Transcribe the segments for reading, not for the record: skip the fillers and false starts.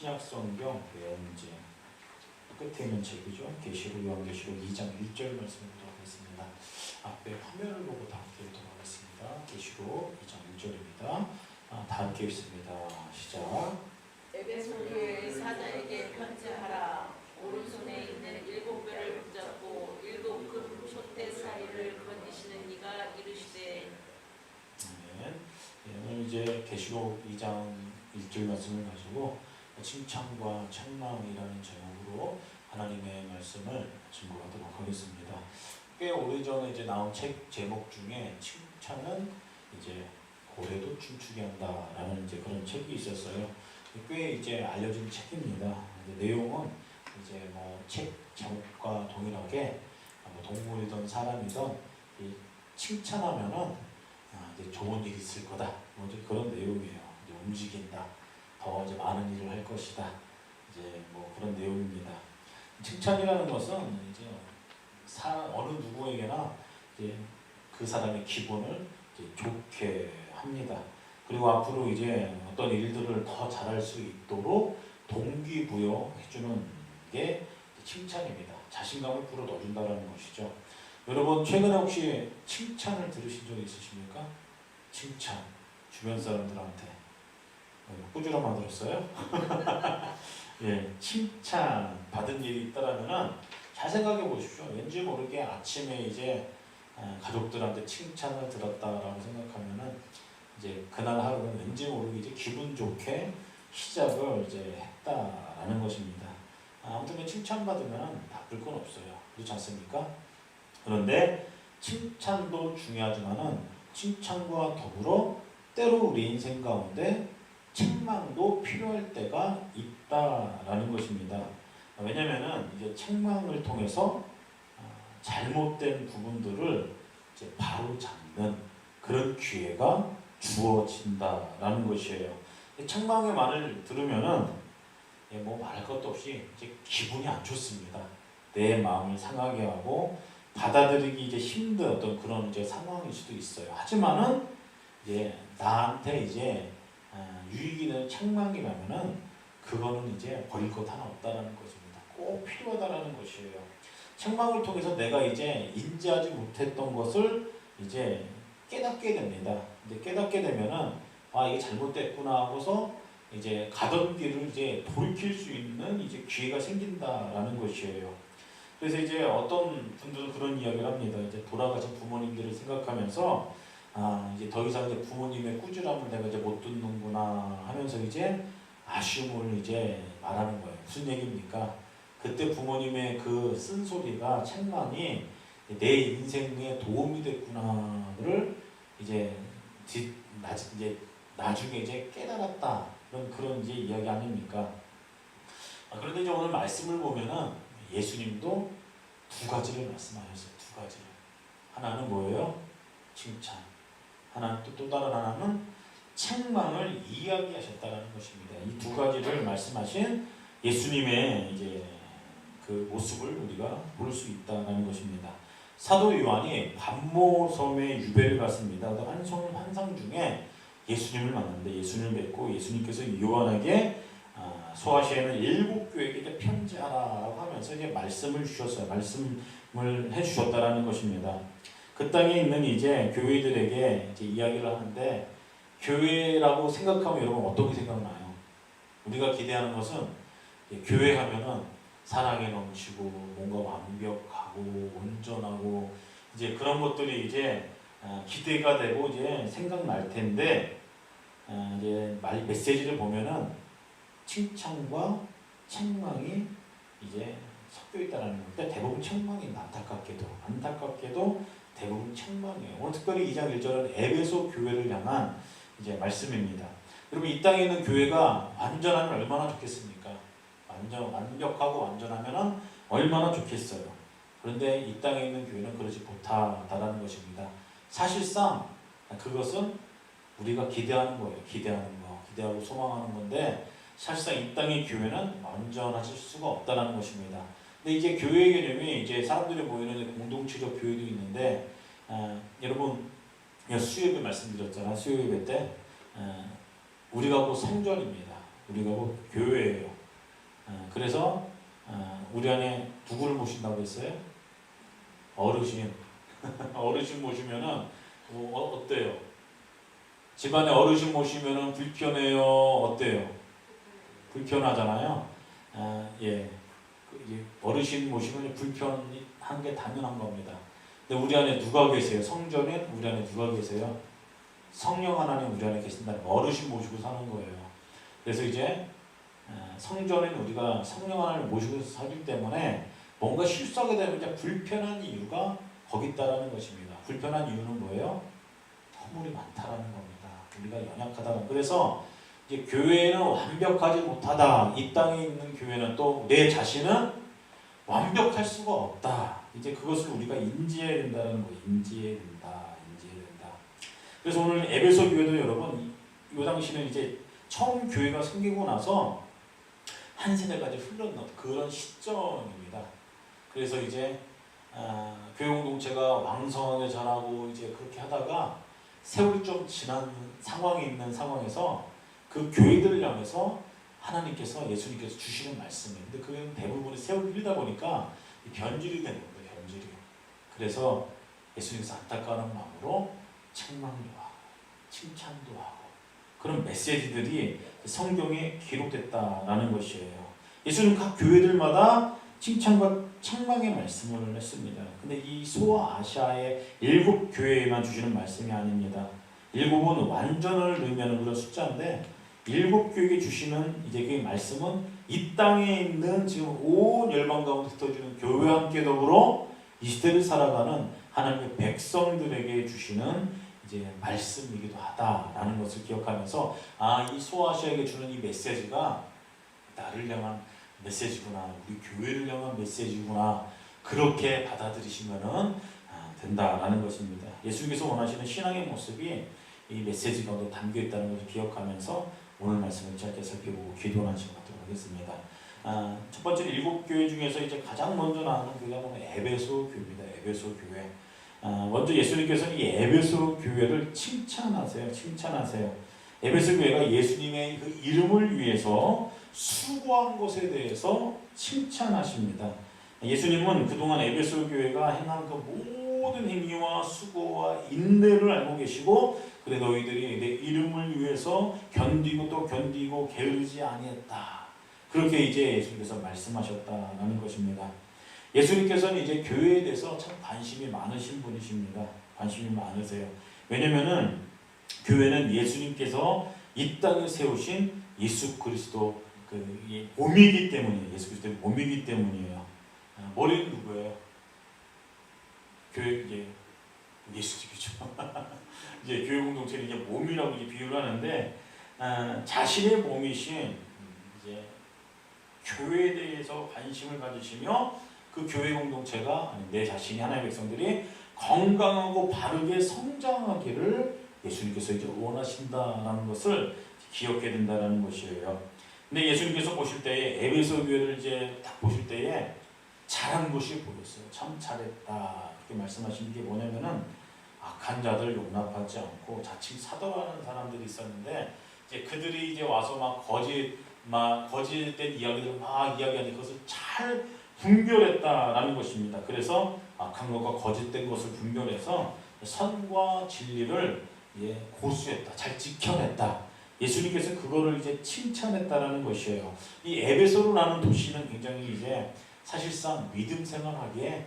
신약성경 예언제 끝에 있는 책이죠. 계시록 요한계시록 2장 1절 말씀을 보도록 하겠습니다. 앞에 화면을 보고 다 함께 읽도록 하겠습니다. 계시록 2장 1절입니다. 다 함께 읽습니다. 시작. 에베소 교회의 사자에게 편지하라. 오른손에 있는 일곱 뼈를 붙잡고 일곱 금 촛대 사이를 건지시는 이가 이르시되. 오늘 이제 계시록 2장 1절 말씀을 가지고 칭찬과 책망이라는 제목으로 하나님의 말씀을 증거하도록 하겠습니다. 꽤 오래전에 이제 나온 책 제목 중에 칭찬은 이제 고래도 춤추게 한다라는 이제 그런 책이 있었어요. 꽤 이제 알려진 책입니다. 내용은 이제 뭐 책 제목과 동일하게 뭐 동물이든 사람이든 이 칭찬하면은 이제 좋은 일이 있을 거다. 뭐 이제 그런 내용이에요. 이제 움직인다. 더 이제 많은 일을 할 것이다. 이제 뭐 그런 내용입니다. 칭찬이라는 것은 이제 어느 누구에게나 이제 그 사람의 기분을 이제 좋게 합니다. 그리고 앞으로 이제 어떤 일들을 더 잘할 수 있도록 동기부여해주는 게 칭찬입니다. 자신감을 불어넣어준다는 것이죠. 여러분 최근에 혹시 칭찬을 들으신 적 있으십니까? 칭찬 주변 사람들한테 꾸지람만 들었어요? 예, 칭찬 받은 일이 있다라면은 잘 생각해 보십시오. 왠지 모르게 아침에 이제 가족들한테 칭찬을 들었다라고 생각하면은 이제 그날 하루는 왠지 모르게 이제 기분 좋게 시작을 이제 했다라는 것입니다. 아무튼 칭찬 받으면 나쁠 건 없어요. 그렇지 않습니까? 그런데 칭찬도 중요하지만은 칭찬과 더불어 때로 우리 인생 가운데 책망도 필요할 때가 있다라는 것입니다. 왜냐면은 이제 책망을 통해서 잘못된 부분들을 이제 바로 잡는 그런 기회가 주어진다라는 것이에요. 책망의 말을 들으면은 뭐 말할 것도 없이 이제 기분이 안 좋습니다. 내 마음을 상하게 하고 받아들이기 이제 힘든 어떤 그런 이제 상황일 수도 있어요. 하지만은 이제 나한테 이제 유익이 되는 책망이라면은 그거는 이제 버릴 것 하나 없다라는 것입니다. 꼭 필요하다라는 것이에요. 책망을 통해서 내가 이제 인지하지 못했던 것을 이제 깨닫게 됩니다. 근데 깨닫게 되면은 이게 잘못됐구나 하고서 이제 가던 길을 이제 돌이킬 수 있는 이제 기회가 생긴다라는 것이에요. 그래서 이제 어떤 분들은 그런 이야기를 합니다. 이제 돌아가신 부모님들을 생각하면서 이제 더 이상 이제 부모님의 꾸지람을 내가 이제 못 듣는구나 하면서 이제 아쉬움을 이제 말하는 거예요. 무슨 얘기입니까? 그때 부모님의 그 쓴소리가 책망이 내 인생에 도움이 됐구나를 이제 나중에 이제 깨달았다 그런 이제 이야기 아닙니까? 그런데 이제 오늘 말씀을 보면은 예수님도 두 가지를 말씀하셨어요. 두 가지를. 하나는 뭐예요? 칭찬. 하나는 또 다른 하나는 책망을 이야기하셨다는 것입니다. 이 두 가지를 말씀하신 예수님의 이제 그 모습을 우리가 볼 수 있다는 것입니다. 사도 요한이 반모섬에 유배를 갔습니다. 환상 중에 예수님을 만났는데 예수님을 뵙고 예수님께서 요한에게 소아시아에 있는 7교회에게 편지하라고 하면서 이제 말씀을 주셨어요. 말씀을 해주셨다라는 것입니다. 그 땅에 있는 이제 교회들에게 이제 이야기를 하는데 교회라고 생각하면 여러분 어떤 게 생각나요? 우리가 기대하는 것은 교회 하면은 사랑에 넘치고 뭔가 완벽하고 온전하고 이제 그런 것들이 이제 기대가 되고 이제 생각날 텐데 이제 메시지를 보면은 칭찬과 책망이 이제 섞여 있다는 것. 근데 대부분 책망입니다. 안타깝게도 대부분 책망이에요. 오늘 특별히 2장 1절은 에베소 교회를 향한 이제 말씀입니다. 여러분 이 땅에 있는 교회가 완전하면 얼마나 좋겠습니까? 완벽하고 완전하면 얼마나 좋겠어요. 그런데 이 땅에 있는 교회는 그러지 못하다라는 것입니다. 사실상 그것은 우리가 기대하는 거예요. 기대하고 소망하는 건데 사실상 이 땅의 교회는 완전하실 수가 없다는 것입니다. 근데 이제 교회 개념이 이제 사람들이 모이는 공동체적 교회도 있는데 여러분 수요예배 말씀드렸잖아요. 수요예배 때 우리가 곧 성전입니다. 우리가 뭐 교회예요. 그래서 우리 안에 누구를 모신다고 했어요? 어르신. 어르신 모시면은 어때요? 집안에 어르신 모시면은 불편해요? 어때요? 불편하잖아요. 예. 어르신 모시면 불편한 게 당연한 겁니다. 근데 우리 안에 누가 계세요? 성전에 우리 안에 누가 계세요? 성령 하나님 우리 안에 계신다는 어르신 모시고 사는 거예요. 그래서 이제 성전에는 우리가 성령 하나님을 모시고 살기 때문에 뭔가 실수하게 되면 이제 불편한 이유가 거기 있다라는 것입니다. 불편한 이유는 뭐예요? 허물이 많다라는 겁니다. 우리가 연약하다는. 그래서 이제 교회는 완벽하지 못하다. 이 땅에 있는 교회는 또 내 자신은 완벽할 수가 없다. 이제 그것을 우리가 인지해야 된다는 거. 인지해야 된다. 그래서 오늘 에베소 교회도 여러분 이 당시는 이제 처음 교회가 생기고 나서 한 세대까지 흘러넣은 그런 시점입니다. 그래서 이제 교회 공동체가 왕성하게 자라고 이제 그렇게 하다가 세월이 좀 지난 상황이 있는 상황에서 그 교회들을 향해서 하나님께서 예수님께서 주시는 말씀이에요. 근데 그건 대부분이 세월이 흐르다 보니까 변질이 되는 거예요. 변질이. 그래서 예수님께서 안타까운 마음으로 책망도 하고 칭찬도 하고 그런 메시지들이 성경에 기록됐다라는 것이에요. 예수는 각 교회들마다 칭찬과 책망의 말씀을 했습니다. 근데 이 소아시아의 7교회에만 주시는 말씀이 아닙니다. 7은 완전을 의미하는 그런 숫자인데 7교회에 주시는 이제 그 말씀은 이 땅에 있는 지금 온 열방 가운데 흩어지는 교회와 함께 더불어 이 시대를 살아가는 하나님의 백성들에게 주시는 이제 말씀이기도 하다라는 것을 기억하면서 이 소아시아에게 주는 이 메시지가 나를 향한 메시지구나, 우리 교회를 향한 메시지구나, 그렇게 받아들이시면은 된다라는 것입니다. 예수님께서 원하시는 신앙의 모습이 이 메시지 가운데 담겨 있다는 것을 기억하면서 오늘 말씀을 짧게 살펴보고 기도하는 시간 갖도록 하겠습니다. 첫 번째는 7교회 중에서 이제 가장 먼저 나오는 교회가 뭐냐, 에베소 교회입니다. 에베소 교회. 먼저 예수님께서는 이 에베소 교회를 칭찬하세요. 에베소 교회가 예수님의 그 이름을 위해서 수고한 것에 대해서 칭찬하십니다. 예수님은 그동안 에베소 교회가 행한 그 모든 행위와 수고와 인내를 알고 계시고, 그래 너희들이 내 이름을 위해서 견디고 또 견디고 게으르지 아니했다, 그렇게 이제 예수님께서 말씀하셨다는 것입니다. 예수님께서는 이제 교회에 대해서 참 관심이 많으신 분이십니다. 관심이 많으세요. 왜냐면은 교회는 예수님께서 이 땅에 세우신 예수 그리스도 그 몸이기 때문이에요. 예수 그리스도의 몸이기 때문이에요. 머리는 누구예요? 교회 이제 예수님이죠. 이제 교회 공동체는 이제 몸이라고 이제 비유를 하는데 자신의 몸이신 이제 교회에 대해서 관심을 가지시며 그 교회 공동체가 내 자신이 하나님의 백성들이 건강하고 바르게 성장하기를 예수님께서 이제 원하신다라는 것을 기억해야 된다는 것이에요. 근데 예수님께서 보실 때에 에베소 교회를 이제 딱 보실 때에 잘한 것이 보였어요. 참 잘했다 그렇게 말씀하신 게 뭐냐면은 악한 자들 용납하지 않고 자칭 사도라는 사람들이 있었는데 이제 그들이 이제 와서 막 거짓된 이야기를 막 이야기하니 그것을 잘 분별했다라는 것입니다. 그래서 악한 것과 거짓된 것을 분별해서 선과 진리를 고수했다, 잘 지켜냈다. 예수님께서 그거를 이제 칭찬했다라는 것이에요. 이 에베소라는 도시는 굉장히 이제 사실상 믿음 생활하기에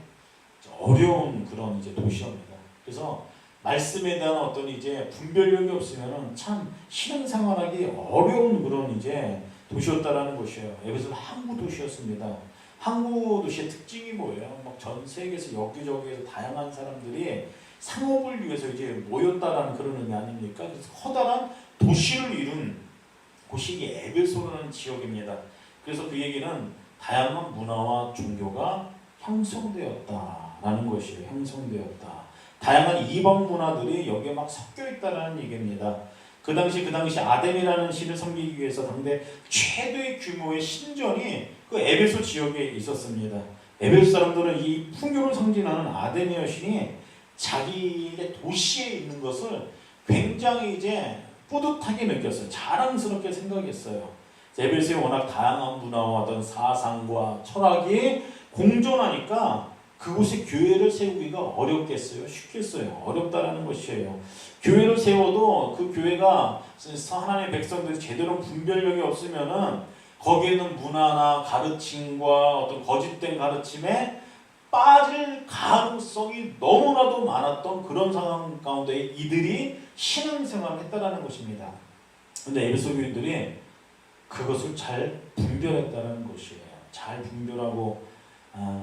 어려운 그런 이제 도시입니다. 그래서 말씀에 대한 어떤 이제 분별력이 없으면은 참 신앙생활하기 어려운 그런 이제 도시였다라는 것이에요. 에베소는 항구 도시였습니다. 항구 도시의 특징이 뭐예요? 막 전 세계에서 여기저기에서 다양한 사람들이 상업을 위해서 이제 모였다라는 그런 의미 아닙니까? 그래서 커다란 도시를 이룬 곳이 에베소라는 지역입니다. 그래서 그 얘기는 다양한 문화와 종교가 형성되었다라는 것이에요. 형성되었다. 다양한 이방 문화들이 여기에 막 섞여 있다라는 얘기입니다. 그 당시 아덴이라는 신을 섬기기 위해서 당대 최대의 규모의 신전이 그 에베소 지역에 있었습니다. 에베소 사람들은 이 풍요를 상징하는 아덴의 여신이 자기의 도시에 있는 것을 굉장히 이제 뿌듯하게 느꼈어요. 자랑스럽게 생각했어요. 에베소에 워낙 다양한 문화와 어떤 사상과 철학이 공존하니까 그곳에 교회를 세우기가 어렵겠어요? 쉽겠어요? 어렵다라는 것이에요. 교회를 세워도 그 교회가 하나님의 백성들이 제대로 분별력이 없으면은 거기에는 문화나 가르침과 어떤 거짓된 가르침에 빠질 가능성이 너무나도 많았던 그런 상황 가운데 이들이 신앙생활을 했다라는 것입니다. 근데 에베소 교인들이 그것을 잘 분별했다는 것이에요. 잘 분별하고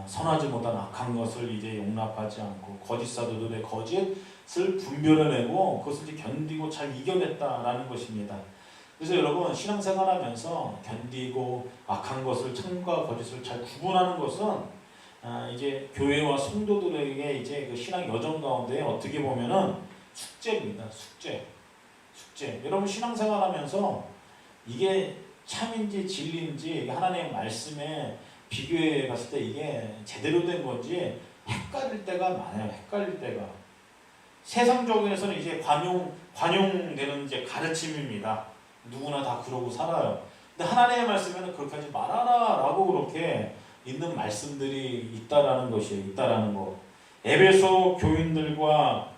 선하지 못한 악한 것을 이제 용납하지 않고 거짓 사도들의 거짓을 분별해내고 그것을 이제 견디고 잘 이겨냈다라는 것입니다. 그래서 여러분 신앙생활하면서 견디고 악한 것을 참과 거짓을 잘 구분하는 것은 이제 교회와 성도들에게 이제 그 신앙 여정 가운데 어떻게 보면은 숙제입니다. 숙제. 여러분 신앙생활하면서 이게 참인지 진리인지 하나님의 말씀에 비교해 봤을 때 이게 제대로 된 건지 헷갈릴 때가 많아요. 헷갈릴 때가. 세상적에서는 이제 관용되는 이제 가르침입니다. 누구나 다 그러고 살아요. 근데 하나님의 말씀에는 그렇게 하지 말아라라고 그렇게 있는 말씀들이 있다라는 것이에요. 있다라는 거. 에베소 교인들과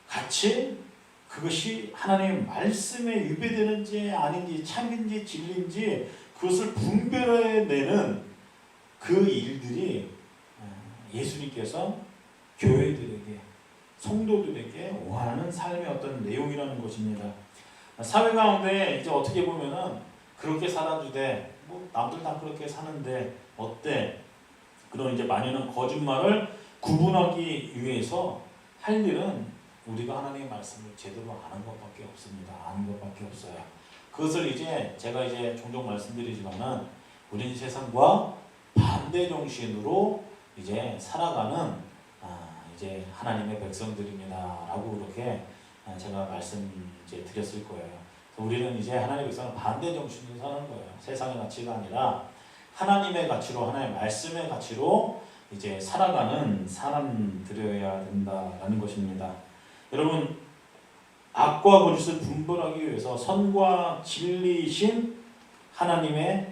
같이 그것이 하나님의 말씀에 위배되는지 아닌지 참인지 진리인지 그것을 분별해내는 그 일들이 예수님께서 교회들에게 성도들에게 원하는 삶의 어떤 내용이라는 것입니다. 사회 가운데 이제 어떻게 보면은 그렇게 살아주되 뭐 남들 다 그렇게 사는데 어때? 그런 이제 많이는 거짓말을 구분하기 위해서 할 일은 우리가 하나님의 말씀을 제대로 아는 것밖에 없습니다. 아는 것밖에 없어요. 그것을 이제 제가 이제 종종 말씀드리지만은 우리는 세상과 반대 정신으로 이제 살아가는 이제 하나님의 백성들입니다라고 그렇게 제가 말씀 이제 드렸을 거예요. 우리는 이제 하나님의 백성은 반대 정신으로 사는 거예요. 세상의 가치가 아니라 하나님의 가치로 하나님의 말씀의 가치로 이제 살아가는 사람들이어야 된다라는 것입니다. 여러분 악과 거짓을 분별하기 위해서 선과 진리이신 하나님의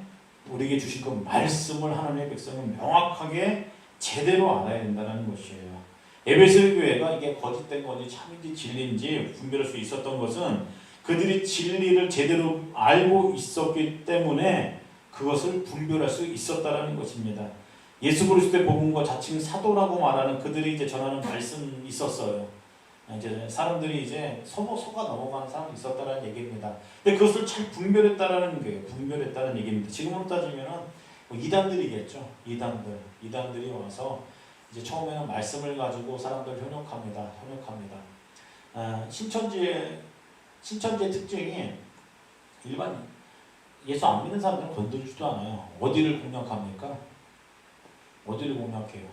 우리에게 주신 그 말씀을 하나님의 백성은 명확하게 제대로 알아야 된다는 것이에요. 에베소 교회가 이게 거짓된 건지 참인지 진리인지 분별할 수 있었던 것은 그들이 진리를 제대로 알고 있었기 때문에 그것을 분별할 수 있었다라는 것입니다. 예수 그리스도의 복음과 자칭 사도라고 말하는 그들이 이제 전하는 말씀이 있었어요. 이제 사람들이 이제 속아 넘어가는 사람이 있었다라는 얘기입니다. 근데 그것을 잘 분별했다라는 거예요. 분별했다는 얘기입니다. 지금으로 따지면은 뭐 이단들이겠죠. 이단들이 와서 이제 처음에는 말씀을 가지고 사람들 현혹합니다. 신천지의 특징이 일반 예수 안 믿는 사람들은 건드리지도 않아요. 어디를 공략합니까? 어디를 공략해요?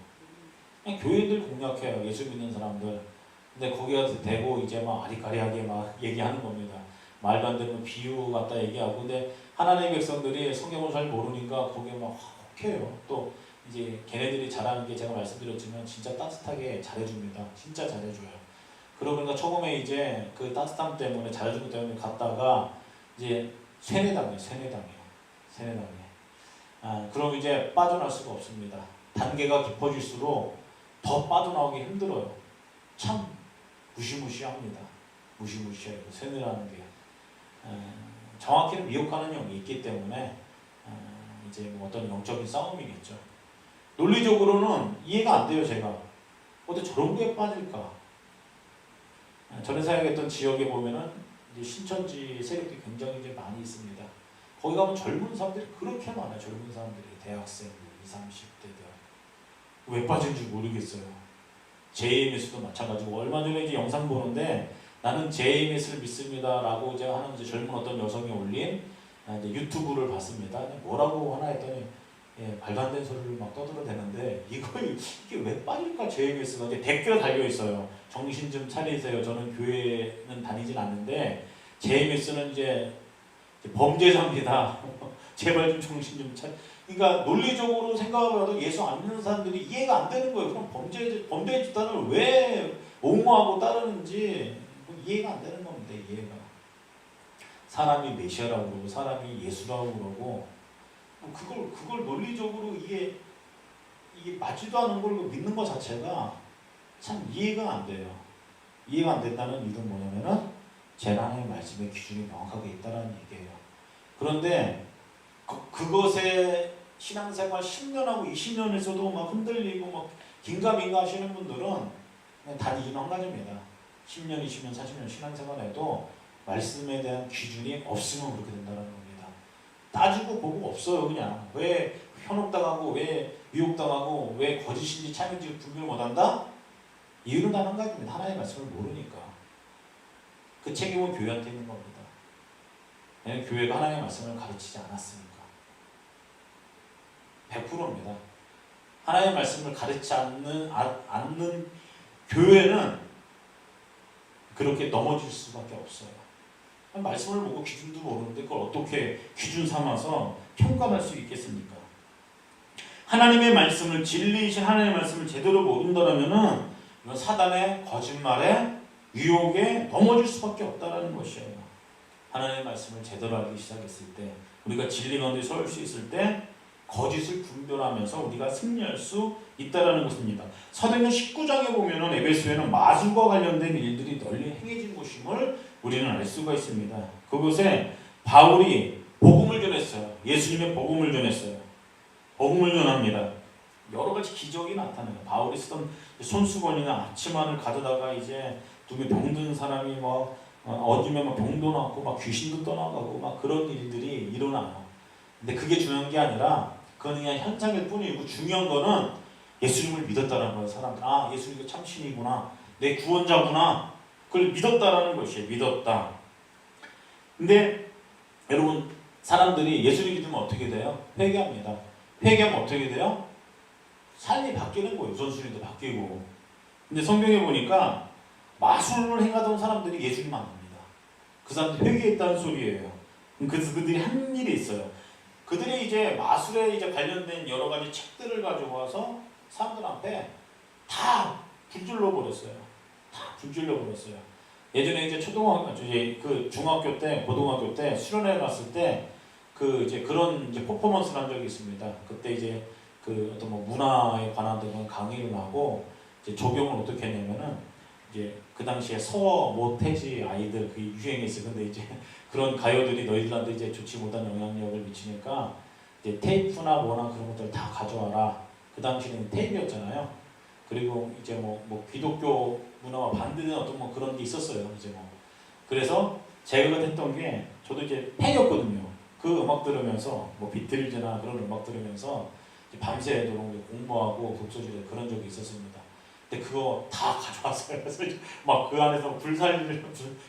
그냥 교회들 공략해요. 예수 믿는 사람들. 근데 거기 가서 대고 이제 막 아리까리하게 막 얘기하는 겁니다. 말도 안 되는 비유 갖다 얘기하고. 근데 하나님의 백성들이 성경을 잘 모르니까 거기에 막 혹해요. 또 이제 걔네들이 잘하는 게 제가 말씀드렸지만 진짜 따뜻하게 잘해줍니다. 진짜 잘해줘요. 그러고 처음에 이제 그 따뜻함 때문에 잘해준 것 때문에 갔다가 이제 세뇌당해요. 그럼 이제 빠져날 수가 없습니다. 단계가 깊어질수록 더 빠져나오기 힘들어요. 참 무시무시합니다. 무시무시해요. 세뇌라는 게. 정확히는 미혹하는 영이 있기 때문에 이제 뭐 어떤 영적인 싸움이겠죠. 논리적으로는 이해가 안 돼요. 제가 어떻게 저런 게 빠질까? 전에 사역했던 지역에 보면은 이제 신천지 세력들이 굉장히 이제 많이 있습니다. 거기 가면 젊은 사람들이 그렇게 많아요. 젊은 사람들이 대학생들, 20, 30대들 왜 빠진지 모르겠어요. JMS도 마찬가지고 얼마 전에 이제 영상 보는데 나는 JMS를 믿습니다라고 이제 하는 이제 젊은 어떤 여성이 올린 이제 유튜브를 봤습니다. 뭐라고 하나 했더니 말도 안 되는 소리를 막 떠들어대는데 이게 왜 빠질까 JMS가 이제 댓글 달려 있어요. 정신 좀 차리세요. 저는 교회는 다니진 않는데 JMS는 이제 범죄자입니다. 제발 좀 정신 좀 차리. 그러니까 논리적으로 생각해봐도 예수 안 믿는 사람들이 이해가 안 되는 거예요. 그럼 범죄 집단을 왜 옹호하고 따르는지 이해가 안 되는 겁니다. 이해가. 사람이 메시아라고 그러고 사람이 예수라고 그러고 그걸 논리적으로 이게 맞지도 않은 걸 믿는 것 자체가 참 이해가 안 돼요. 이해가 안 된다는 이유는 뭐냐면은 제 하나님의 말씀의 기준이 명확하게 있다는 얘기예요. 그런데 그것에 신앙생활 10년하고 20년에서도 막 흔들리고 막 긴가민가 하시는 분들은 그냥 단 이유는 한 가지입니다. 10년, 20년, 40년 신앙생활에도 말씀에 대한 기준이 없으면 그렇게 된다는 겁니다. 따지고 보고 없어요. 그냥 왜 현혹당하고 왜 유혹당하고 왜 거짓인지 참인지 분별을 못한다? 이유는 단 한 가지입니다. 하나님의 말씀을 모르니까. 그 책임은 교회한테 있는 겁니다. 왜냐하면 교회가 하나님의 말씀을 가르치지 않았으니까. 100%입니다. 하나님의 말씀을 가르치지 않는 교회는 그렇게 넘어질 수밖에 없어요. 말씀을 보고 기준도 모르는데 그걸 어떻게 기준 삼아서 평가할 수 있겠습니까? 하나님의 말씀을 진리이신 하나님의 말씀을 제대로 모른다면은 이건 사단의 거짓말에 유혹에 넘어질 수밖에 없다라는 것이에요. 하나님의 말씀을 제대로 알기 시작했을 때 우리가 진리 가운데 설 수 있을 때 거짓을 분별하면서 우리가 승리할 수 있다라는 것입니다. 사도행전 19장에 보면은 에베소에는 마술과 관련된 일들이 널리 행해진 곳임을 우리는 알 수가 있습니다. 그곳에 바울이 복음을 전했어요. 예수님의 복음을 전했어요. 복음을 전합니다. 여러 가지 기적이 나타나요. 바울이 쓰던 손수건이나 앞치마를 가져다가 이제 누구 병든 사람이 어디면 막 병도 낫고 막 귀신도 떠나가고 막 그런 일들이 일어나요. 근데 그게 중요한 게 아니라 그건 그냥 현상일 뿐이고 중요한 거는 예수님을 믿었다는 거예요. 사람들 예수님이 참 신이구나, 내 구원자구나, 그걸 믿었다라는 것이에요. 믿었다. 근데 여러분 사람들이 예수를 믿으면 어떻게 돼요? 회개합니다. 회개하면 어떻게 돼요? 삶이 바뀌는 거예요. 우선순위도 바뀌고. 근데 성경에 보니까 마술을 행하던 사람들이 예수님 만납니다. 그 사람들이 회개했다는 소리예요. 그래서 그들이 한 일이 있어요. 그들이 이제 마술에 이제 관련된 여러 가지 책들을 가지고 와서 사람들 앞에 다 불질러 버렸어요. 다 불질러 버렸어요. 예전에 이제 그 중학교 때, 고등학교 때 수련회 갔을 때 이제 그런 이제 퍼포먼스를 한 적이 있습니다. 그때 이제 어떤 문화에 관한 강의를 하고 이제 적용을 어떻게 했냐면은 이제 그 당시에 모태지 아이들 그 유행했어요. 근데 이제 그런 가요들이 너희들한테 이제 좋지 못한 영향력을 미치니까 이제 테이프나 뭐나 그런 것들 다 가져와라. 그 당시에는 테이프였잖아요. 그리고 이제 뭐 기독교 문화와 반대되는 어떤 그런 게 있었어요. 이제 그래서 제가 했던 게 저도 이제 팬이었거든요. 그 음악 들으면서 비틀즈나 그런 음악 들으면서 밤새도록 공부하고 독서실에 그런 적이 있었습니다. 근데 그거 다 가져왔어요. 그래서 막 그 안에서 불살을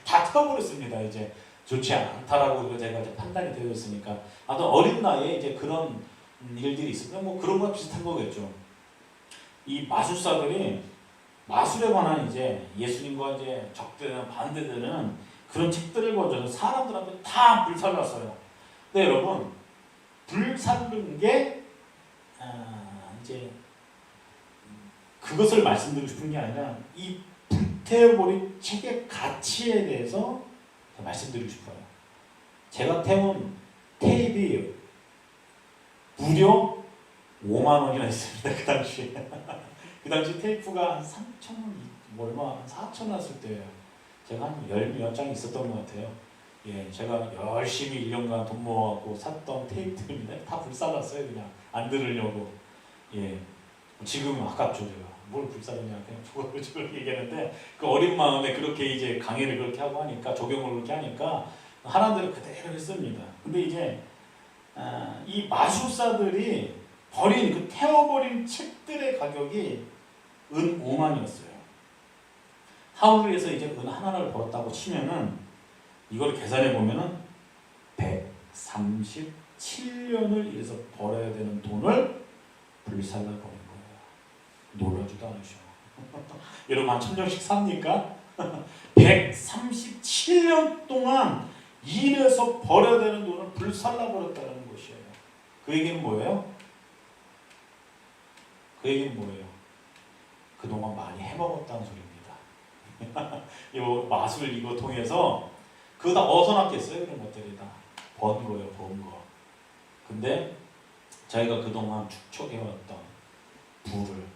다 태워버렸습니다. 이제 좋지 않다라고 제가 이제 판단이 되었으니까. 어린 나이에 이제 그런 일들이 있으면 그런 거랑 비슷한 거겠죠. 이 마술사들이 마술에 관한 이제 예수님과 이제 적대되는 반대되는 그런 책들을 건져서 사람들한테 다 불살랐어요. 근데 여러분 불살른 게 이제 그것을 말씀드리고 싶은 게 아니라 이 불태워버린 책의 가치에 대해서 말씀드리고 싶어요. 제가 태운 테이프가 무려 5만 원이나 있습니다. 그 당시에. 그 당시 테이프가 한 3,000원, 얼마, 한 4,000원 했을 때예요. 제가 한 10몇 장 있었던 것 같아요. 예, 제가 열심히 1년간 돈 모아갖고 샀던 테이프들인데 다 불살랐어요. 그냥 안 들으려고. 예, 지금은 아깝죠. 제가 뭘 불살랐냐 그냥 그걸 얘기하는데 그 어린 마음에 그렇게 이제 강의를 그렇게 하고 하니까 적용을 그렇게 하니까 하나들을 그대로 했습니다. 근데 이제 이 마술사들이 버린 그 태워버린 책들의 가격이 은 5만이었어요. 하울에서 이제 은 하나를 벌었다고 치면은 이걸 계산해 보면은 137년을 이래서 벌어야 되는 돈을 불살라 버린 거예요. 놀라지도 않으셔. 여러분 한 1,000년씩 삽니까? 137년 동안 일해서 벌어야 되는 돈을 불살라 버렸다는 것이에요. 그 얘기는 뭐예요? 그 얘기는 뭐예요? 그동안 많이 해먹었다는 소리입니다. 이 마술 이거 통해서 그거 다 어디서 났겠어요? 그런 것들이 다 번 거예요, 번 거. 근데 자기가 그동안 축적해왔던 부를,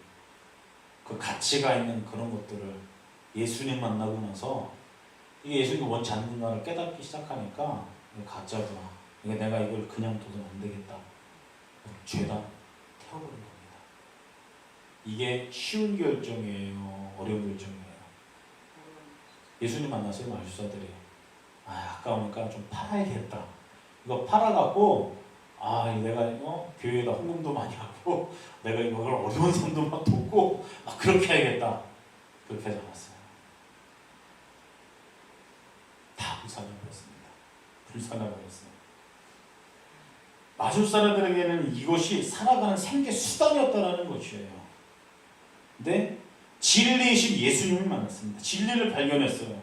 그 가치가 있는 그런 것들을 예수님 만나고 나서 이게 예수님이 원치 않는가를 깨닫기 시작하니까 이게 가짜구나. 이게 내가 이걸 그냥 둬서는 안 되겠다. 죄다 태워버린 겁니다. 이게 쉬운 결정이에요? 어려운 결정이에요? 예수님 만났어요, 마술사들이. 아까우니까 좀 팔아야겠다. 이거 팔아갖고 내가 교회에다 헌금도 많이 하고 내가 이걸 어려운 사람도 막 돕고 그렇게 해야겠다. 그렇게 하지 않았어요. 다 불살라버렸습니다. 불살라버렸어요. 마술사들에게는 이것이 살아가는 생계 수단이었다는 것이에요. 근데 진리이신 예수님을 만났습니다. 진리를 발견했어요.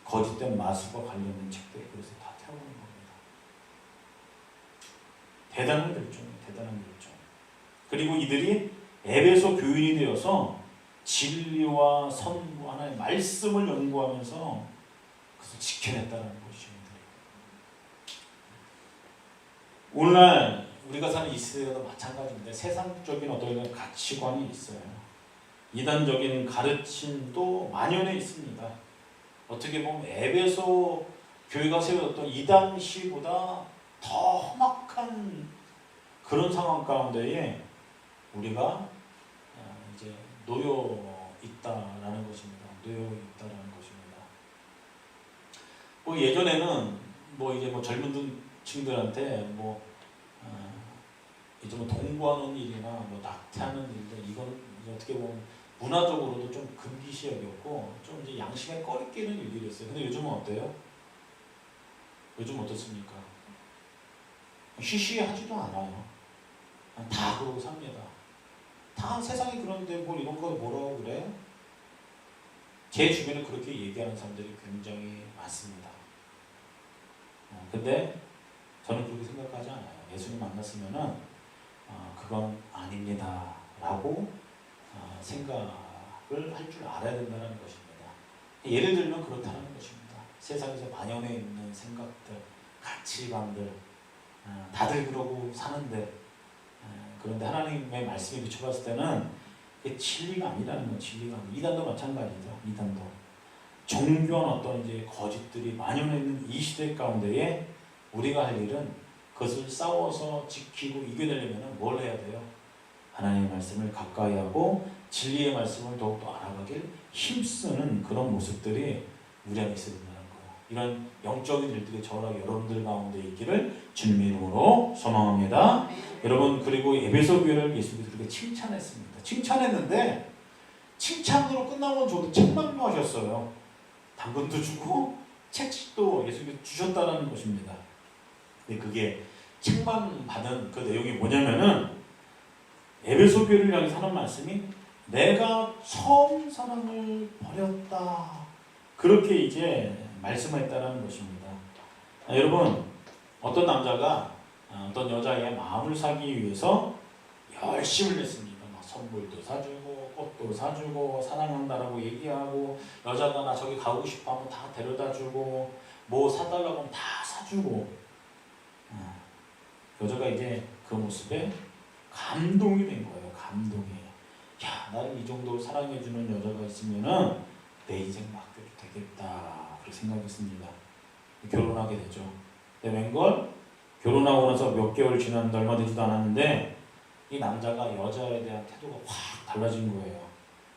거짓된 마술과 관련된 책들, 그래서 다 태우는 겁니다. 대단한 결정이에요. 대단한 결정. 그리고 이들이 에베소 교인이 되어서 진리와 선구, 하나의 말씀을 연구하면서 그것을 지켜냈다는 것이죠. 오늘날 우리가 사는 이 시대도 마찬가지인데 세상적인 어떤 가치관이 있어요. 이단적인 가르침도 만연해 있습니다. 어떻게 보면 에베소 교회가 세웠던 이 당시보다 더 험악한 그런 상황 가운데에 우리가 이제 놓여 있다라는 것입니다. 놓여 있다라는 것입니다. 예전에는 이제 젊은 층들한테 이제 동거하는 일이나 낙태하는 일들, 이건 어떻게 보면 문화적으로도 좀 금기시역이었고 좀 이제 양심에 꺼리 끼는 일들이었어요. 근데 요즘은 어때요? 요즘 어떻습니까? 쉬쉬하지도 않아요. 다 그러고 삽니다. 다 세상이 그런데 뭘 이런 거 뭐라고 그래? 제 주변에 그렇게 얘기하는 사람들이 굉장히 많습니다. 근데 저는 그렇게 생각하지 않아요. 예수님 만났으면은 그건 아닙니다 라고 생각을 할 줄 알아야 된다는 것입니다. 예를 들면 그렇다는 것입니다. 세상에서 만연해 있는 생각들, 가치관들, 다들 그러고 사는데 그런데 하나님의 말씀에 비춰봤을 때는 그게 진리가 아니라는 건 진리가 아니에요. 이단도 마찬가지죠. 이단도 정교한 어떤 이제 거짓들이 만연해 있는 이 시대 가운데에 우리가 할 일은 그것을 싸워서 지키고 이겨내려면 뭘 해야 돼요? 하나님의 말씀을 가까이 하고 진리의 말씀을 더욱더 알아가길 힘쓰는 그런 모습들이 우리 안에 있어야 된다는 거예요. 이런 영적인 일들이 저와 여러분들 가운데 있기를 주님의 이름으로 소망합니다. 여러분, 그리고 에베소 교회를 예수님이 그렇게 칭찬했습니다. 칭찬했는데 칭찬으로 끝나면 저도 책망도 하셨어요. 당근도 주고 책도 예수님이 주셨다는 것입니다. 근데 그게 책망받은 그 내용이 뭐냐면은 에베소 교회를 향해서 하는 말씀이 내가 처음 사랑을 버렸다. 그렇게 이제 말씀했다는 것입니다. 여러분, 어떤 남자가 어떤 여자의 마음을 사기 위해서 열심을 냈습니다. 막 선물도 사주고 꽃도 사주고 사랑한다라고 얘기하고 여자가 나 저기 가고 싶어 하면 다 데려다주고 뭐 사달라고 하면 다 사주고 여자가 이제 그 모습에 감동이 된 거예요. 감동이. 야, 나를 이 정도 사랑해주는 여자가 있으면은 내 인생 맡겨도 되겠다. 그렇게 생각했습니다. 결혼하게 되죠. 근데 웬걸 결혼하고 나서 몇 개월 지났는데 얼마 되지도 않았는데 이 남자가 여자에 대한 태도가 확 달라진 거예요.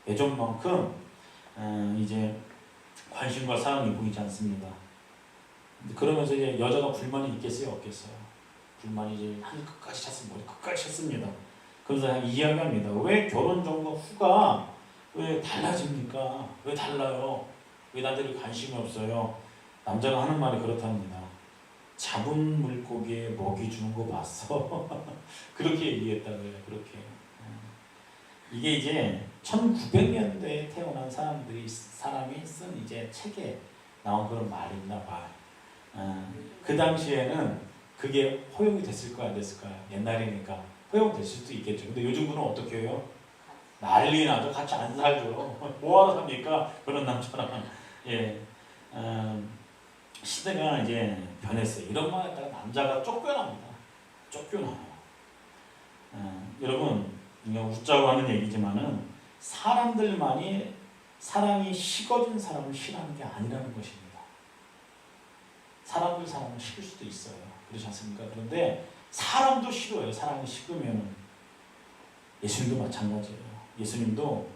예전만큼 이제 관심과 사랑이 보이지 않습니다. 그러면서 이제 여자가 불만이 있겠어요? 없겠어요? 불만이 이제 한 끝까지 찼습니다. 머리 끝까지 찼습니다. 그래서 이야기합니다. 왜 결혼 전과 후가 왜 달라집니까? 왜 달라요? 왜 나들이 관심이 없어요? 남자가 하는 말이 그렇답니다. 잡은 물고기에 먹이 주는 거 봤어? 그렇게 얘기했다고요. 그렇게. 이게 이제 1900년대에 태어난 사람이 쓴 이제 책에 나온 그런 말입니다. 말. 그 당시에는 그게 허용이 됐을까요? 안 됐을까요? 옛날이니까 허용됐을 수도 있겠죠. 근데 요즘 분은 어떻게 해요? 난리 나죠. 같이 안 살죠. 뭐하러 삽니까? 그런 남자랑. 예. 시대가 이제 변했어요. 이런 말 했다가 남자가 쫓겨납니다. 쫓겨나요. 여러분, 그러니까 웃자고 하는 얘기지만은 사람들만이 사랑이 식어진 사람을 싫어하는 게 아니라는 것입니다. 사람을 싫을 수도 있어요. 그렇지 않습니까? 그런데 사람도 싫어요. 사랑이 식으면. 예수님도 마찬가지예요. 예수님도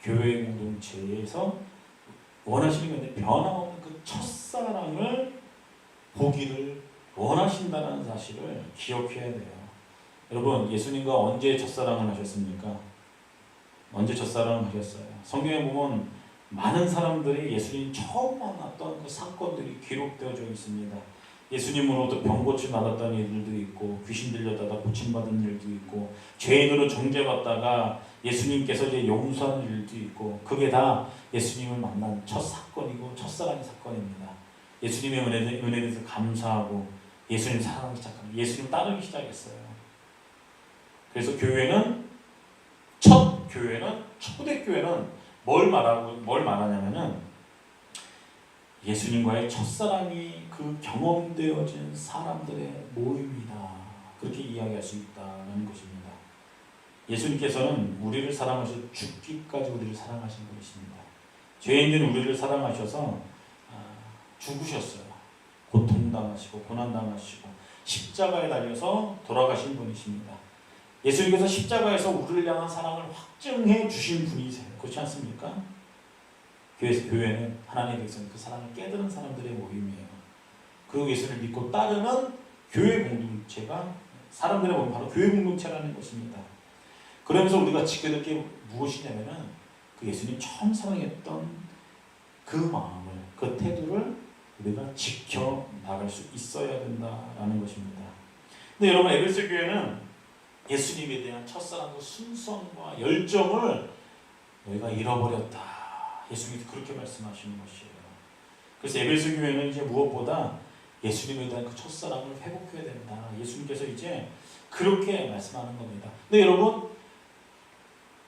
교회 공동체에서 원하시는 건데 변함없는 그 첫사랑을 보기를 원하신다는 사실을 기억해야 돼요. 여러분, 예수님과 언제 첫사랑을 하셨습니까? 언제 첫사랑을 하셨어요? 성경에 보면 많은 사람들이 예수님 처음 만났던 그 사건들이 기록되어져 있습니다. 예수님으로부터 병 고침 받았던 일들도 있고, 귀신 들렸다가 고침 받은 일도 있고, 죄인으로 정죄받다가 예수님께서 이제 용서하는 일도 있고, 그게 다 예수님을 만난 첫 사건이고 첫사랑의 사건입니다. 예수님의 은혜에 대해서 감사하고 예수님 사랑하기 시작합니다. 예수님 따르기 시작했어요. 그래서 초대교회는 뭘 말하냐면은 예수님과의 첫사랑이 그 경험되어진 사람들의 모임이다. 그렇게 이야기할 수 있다는 것입니다. 예수님께서는 우리를 사랑하셔서 죽기까지 우리를 사랑하신 분이십니다. 죄인된 우리를 사랑하셔서 죽으셨어요. 고통당하시고 고난당하시고 십자가에 달려서 돌아가신 분이십니다. 예수님께서 십자가에서 우리를 향한 사랑을 확증해 주신 분이세요. 그렇지 않습니까? 교회는 하나님의 백성, 그 사랑을 깨달은 사람들의 모임이에요. 그 예수를 믿고 따르는 교회 공동체가 사람들의 모임, 바로 교회 공동체라는 것입니다. 그러면서 우리가 지켜야 될 게 무엇이냐면은 그 예수님 처음 사랑했던 그 마음을, 그 태도를 우리가 지켜 나갈 수 있어야 된다라는 것입니다. 근데 여러분, 에베소 교회는 예수님에 대한 첫사랑과 순성과 열정을 너희가 잃어버렸다. 예수님이 그렇게 말씀하시는 것이에요. 그래서 에베소 교회는 이제 무엇보다 예수님에 대한 그 첫사랑을 회복해야 된다. 예수님께서 이제 그렇게 말씀하는 겁니다. 근데 여러분,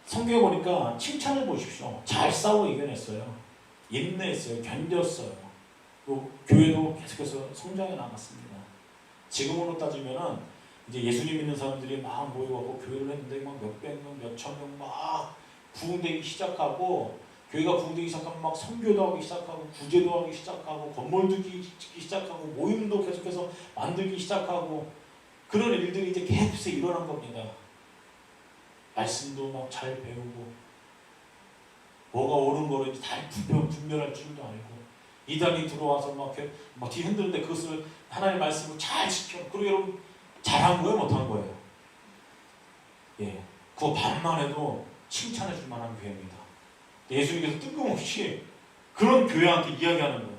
성경에 보니까 칭찬을 보십시오. 잘 싸워 이겨냈어요. 인내했어요. 견뎠어요. 또 교회도 계속해서 성장해 나갔습니다. 지금으로 따지면은 이제 예수님 믿는 사람들이 막 모여갖고 교회를 했는데 막 몇백 명, 몇천 명 막 부흥되기 시작하고, 교회가 부흥되기 시작하면 막 선교도 하기 시작하고, 구제도 하기 시작하고, 건물도 짓기 시작하고, 모임도 계속해서 만들기 시작하고, 그런 일들이 이제 계속 일어난 겁니다. 말씀도 막 잘 배우고, 뭐가 옳은 거를 잘 분별할 줄도 알고, 이단이 들어와서 막 뒤 흔드는데 그것을 하나님의 말씀을 잘 지켜. 그리고 여러분, 잘한 거예요, 못한 거예요? 예, 그거 반만 해도 칭찬해 줄 만한 교회입니다. 예수님께서 뜬금없이 그런 교회한테 이야기하는 거예요.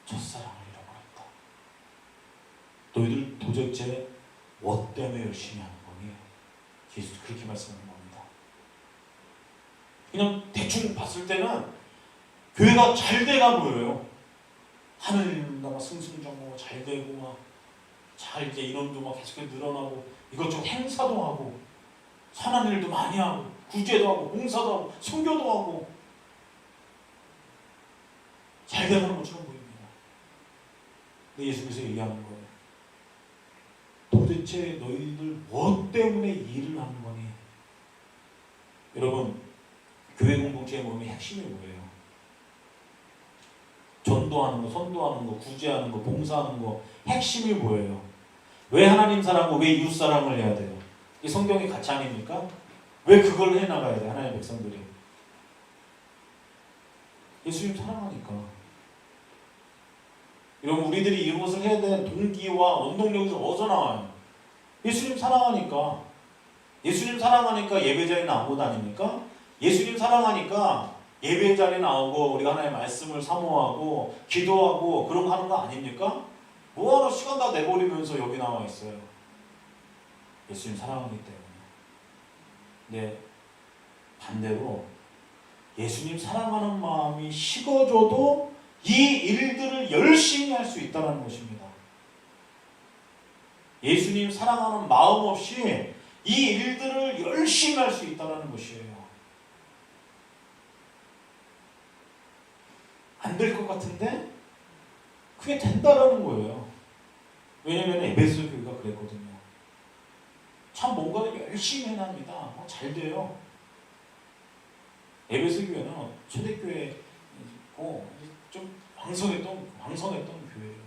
첫사랑을 잃어버렸다. 너희들 도대체 뭐 때문에 열심히 하는 거니? 예수 그렇게 말씀하는 겁니다. 그냥 대충 봤을 때는 교회가 잘 돼가 보여요. 하늘나라 승승장구가 잘 되고 막 잘 이제 인원도 막 계속 늘어나고 이것저것 행사도 하고 선한 일도 많이 하고 구제도 하고 봉사도 하고 선교도 하고 잘 돼가는 것처럼 보입니다. 근데 예수님께서 얘기하는 거예요. 도대체 너희들 뭐 때문에 일을 하는 거니? 여러분, 교회 공동체의 모임의 핵심이 뭐예요? 전도하는 거, 선도하는 거, 구제하는 거, 봉사하는 거, 핵심이 뭐예요? 왜 하나님 사랑하고 왜 이웃 사랑을 해야 돼요? 이 성경의 가치 아닙니까? 왜 그걸 해나가야 돼, 하나님의 백성들이? 예수님 사랑하니까. 여러분, 우리들이 이것을 해야 되는 동기와 원동력이 어디서 나와요? 예수님 사랑하니까. 예수님 사랑하니까 예배자리 나오고 다닙니까? 예수님 사랑하니까 예배자리 나오고 우리가 하나님의 말씀을 사모하고 기도하고 그런 거 하는 거 아닙니까? 뭐하러 시간 다 내버리면서 여기 나와 있어요? 예수님 사랑하기 때문에. 근데 반대로 예수님 사랑하는 마음이 식어져도 이 일들을 열심히 할 수 있다는 것입니다. 예수님 사랑하는 마음 없이 이 일들을 열심히 할 수 있다는 것이에요. 안 될 것 같은데 그게 된다라는 거예요. 왜냐면 에베소 교회가 그랬거든요. 참 뭔가를 열심히 해납니다. 잘 돼요. 에베소 교회는 초대교회고 좀 왕성했던 교회예요.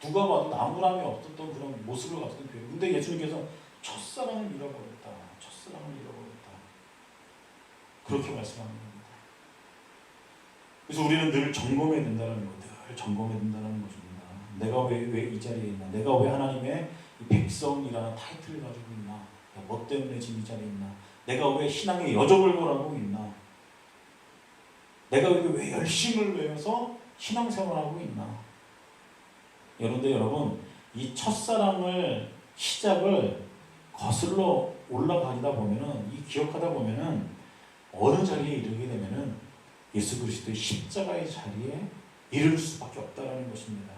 누가 봐도 나무람이 없었던 그런 모습을 갖던 교회. 근데 예수님께서 첫사랑을 잃어버렸다. 첫사랑을 잃어버렸다. 그렇게 말씀하는 겁니다. 그래서 우리는 늘 점검해야 된다는 거, 늘 점검해야 된다는 것입니다. 내가 왜 이 자리에 있나? 내가 왜 하나님의 이 백성이라는 타이틀을 가지고 있나? 뭐 때문에 지금 이 자리에 있나? 내가 왜 신앙의 여정을 걸어가고 있나? 내가 왜 열심을 내어서 신앙생활하고 있나? 여러분, 이 첫사랑을 시작을 거슬러 올라가다 보면은, 이 기억하다 보면은 어느 자리에 이르게 되면은 예수 그리스도의 십자가의 자리에 이를 수밖에 없다라는 것입니다.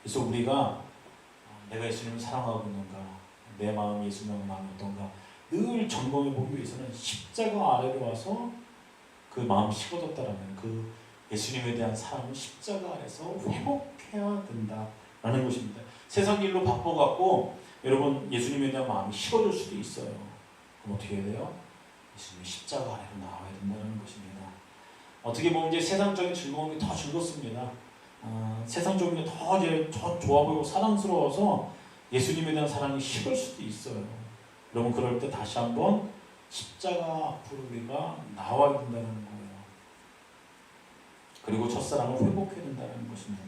그래서 우리가 내가 예수님을 사랑하고 있는가, 내 마음이 예수님의 마음이 어떤가 늘 점검해 보기 위해서는 십자가 아래로 와서 그 마음이 식어졌다라는 그 예수님에 대한 사랑을 십자가 아래서 회복해야 된다라는 것입니다. 세상 일로 바빠갖고 여러분 예수님에 대한 마음이 식어질 수도 있어요. 그럼 어떻게 해야 돼요? 예수님의 십자가 아래로 나와야 된다는 것입니다. 어떻게 보면 이제 세상적인 즐거움이 더 즐겁습니다. 세상적인 게 더 좋아 보이고 사랑스러워서 예수님에 대한 사랑이 식을 수도 있어요. 여러분 그럴 때 다시 한번 십자가 앞으로 우리가 나와야 된다는 거예요. 그리고 첫사랑을 회복해야 된다는 것입니다.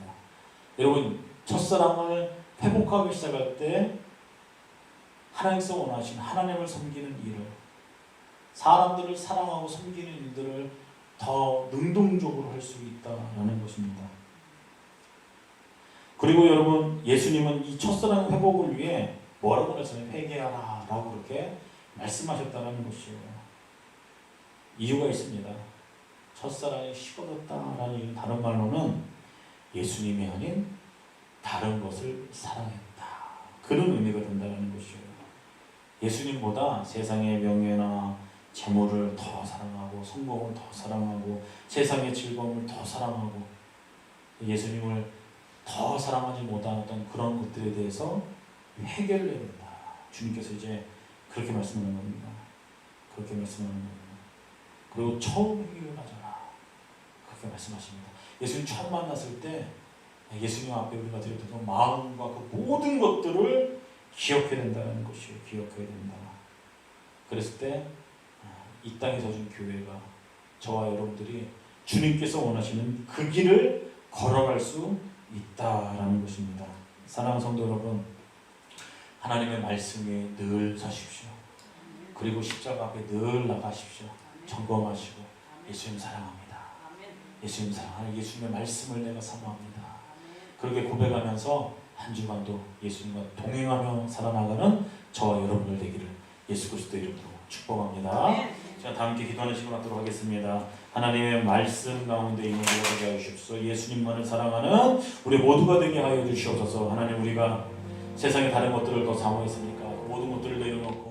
여러분 첫사랑을 회복하기 시작할 때 하나님께서 원하시는 하나님을 섬기는 일을, 사람들을 사랑하고 섬기는 일들을 더 능동적으로 할 수 있다는 것입니다. 그리고 여러분 예수님은 이 첫사랑 회복을 위해 뭐라고 말씀해요? 회개하라 라고 그렇게 말씀하셨다는 것이에요. 이유가 있습니다. 첫사랑이 식어졌다라는 이유, 다른 말로는 예수님이 아닌 다른 것을 사랑했다, 그런 의미가 된다는 것이에요. 예수님보다 세상의 명예나 재물을 더 사랑하고 성공을 더 사랑하고 세상의 즐거움을 더 사랑하고 예수님을 더 사랑하지 못하는 그런 것들에 대해서 해결을 해야 된다. 주님께서 이제 그렇게 말씀하는 겁니다. 그렇게 말씀하는 겁니다. 그리고 처음 회개를 하잖아. 그렇게 말씀하십니다. 예수님 처음 만났을 때 예수님 앞에 우리가 드렸던 마음과 그 모든 것들을 기억해야 된다는 것이에요. 기억해야 된다. 그랬을 때 이 땅에 서준 교회가 저와 여러분들이 주님께서 원하시는 그 길을 걸어갈 수 있다라는 것입니다. 사랑하는 성도 여러분, 하나님의 말씀에 늘 서십시오. 그리고 십자가 앞에 늘 나가십시오. 점검하시고 예수님 사랑합니다. 예수님 사랑하는 예수님의 말씀을 내가 사모합니다. 그렇게 고백하면서 한 주간도 예수님과 동행하며 살아나가는 저와 여러분들 되기를 예수 그리스도 이름으로 축복합니다. 자, 다 함께 기도하는 시간 갖도록 하겠습니다. 하나님의 말씀 가운데 있는 우리가 되게 하여 주십시오. 예수님만을 사랑하는 우리 모두가 되게 하여 주시옵소서. 하나님, 우리가 세상의 다른 것들을 더 사모했으니까 모든 것들을 내려놓고